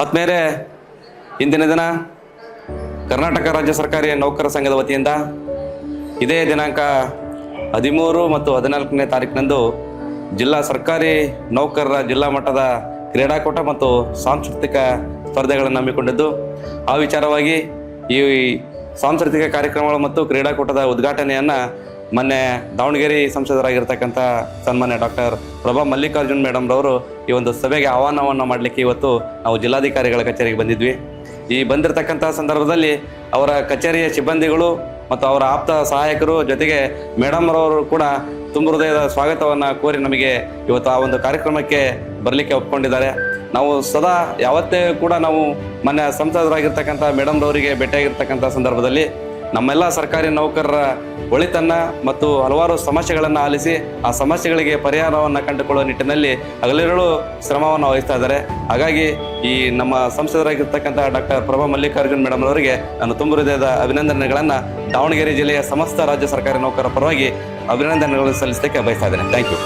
ಆದ್ಮೇಲೆ ಇಂದಿನ ದಿನ ಕರ್ನಾಟಕ ರಾಜ್ಯ ಸರ್ಕಾರಿ ನೌಕರರ ಸಂಘದ ವತಿಯಿಂದ ಇದೇ ದಿನಾಂಕ 13 ಮತ್ತು 14ನೇ ತಾರೀಕಿನಂದು ಜಿಲ್ಲಾ ಸರ್ಕಾರಿ ನೌಕರರ ಜಿಲ್ಲಾ ಮಟ್ಟದ ಕ್ರೀಡಾಕೂಟ ಮತ್ತು ಸಾಂಸ್ಕೃತಿಕ ಸ್ಪರ್ಧೆಗಳನ್ನು ಹಮ್ಮಿಕೊಂಡಿದ್ದು, ಆ ವಿಚಾರವಾಗಿ ಈ ಸಾಂಸ್ಕೃತಿಕ ಕಾರ್ಯಕ್ರಮಗಳು ಮತ್ತು ಕ್ರೀಡಾಕೂಟದ ಉದ್ಘಾಟನೆಯನ್ನು ಮೊನ್ನೆ ದಾವಣಗೆರೆ ಸಂಸದರಾಗಿರ್ತಕ್ಕಂಥ ಸನ್ಮಾನ್ಯ ಡಾಕ್ಟರ್ ಪ್ರಭಾ ಮಲ್ಲಿಕಾರ್ಜುನ್ ಮೇಡಮ್ ರವರು ಈ ಒಂದು ಸಭೆಗೆ ಆಹ್ವಾನವನ್ನು ಮಾಡಲಿಕ್ಕೆ ಇವತ್ತು ನಾವು ಜಿಲ್ಲಾಧಿಕಾರಿಗಳ ಕಚೇರಿಗೆ ಬಂದಿದ್ವಿ. ಈ ಬಂದಿರತಕ್ಕಂಥ ಸಂದರ್ಭದಲ್ಲಿ ಅವರ ಕಚೇರಿಯ ಸಿಬ್ಬಂದಿಗಳು ಮತ್ತು ಅವರ ಆಪ್ತ ಸಹಾಯಕರು ಜೊತೆಗೆ ಮೇಡಮ್ ರವರು ಕೂಡ ತುಂಬ ಹೃದಯದ ಸ್ವಾಗತವನ್ನು ಕೋರಿ ನಮಗೆ ಇವತ್ತು ಆ ಒಂದು ಕಾರ್ಯಕ್ರಮಕ್ಕೆ ಬರಲಿಕ್ಕೆ ಒಪ್ಕೊಂಡಿದ್ದಾರೆ. ನಾವು ಸದಾ ಯಾವತ್ತೇ ಕೂಡ ನಾವು ಮೊನ್ನೆ ಸಂಸದರಾಗಿರ್ತಕ್ಕಂಥ ಮೇಡಮ್ ರವರಿಗೆ ಭೇಟಿಯಾಗಿರ್ತಕ್ಕಂಥ ಸಂದರ್ಭದಲ್ಲಿ ನಮ್ಮೆಲ್ಲ ಸರ್ಕಾರಿ ನೌಕರರ ಒಳಿತನ್ನ ಮತ್ತು ಹಲವಾರು ಸಮಸ್ಯೆಗಳನ್ನು ಆಲಿಸಿ ಆ ಸಮಸ್ಯೆಗಳಿಗೆ ಪರಿಹಾರವನ್ನು ಕಂಡುಕೊಳ್ಳುವ ನಿಟ್ಟಿನಲ್ಲಿ ಹಗಲಿರುಳು ಶ್ರಮವನ್ನು ವಹಿಸ್ತಾ ಇದ್ದಾರೆ. ಹಾಗಾಗಿ ಈ ನಮ್ಮ ಸಂಸದರಾಗಿರ್ತಕ್ಕಂಥ ಡಾಕ್ಟರ್ ಪ್ರಭಾ ಮಲ್ಲಿಕಾರ್ಜುನ್ ಮೇಡಮ್ ಅವರಿಗೆ ನಾನು ತುಂಬ ಹೃದಯದ ಅಭಿನಂದನೆಗಳನ್ನು ದಾವಣಗೆರೆ ಜಿಲ್ಲೆಯ ಸಮಸ್ತ ರಾಜ್ಯ ಸರ್ಕಾರಿ ನೌಕರರ ಪರವಾಗಿ ಅಭಿನಂದನೆಗಳನ್ನು ಸಲ್ಲಿಸಲಿಕ್ಕೆ ಬಯಸ್ತಾ ಇದ್ದೇನೆ. Thank you.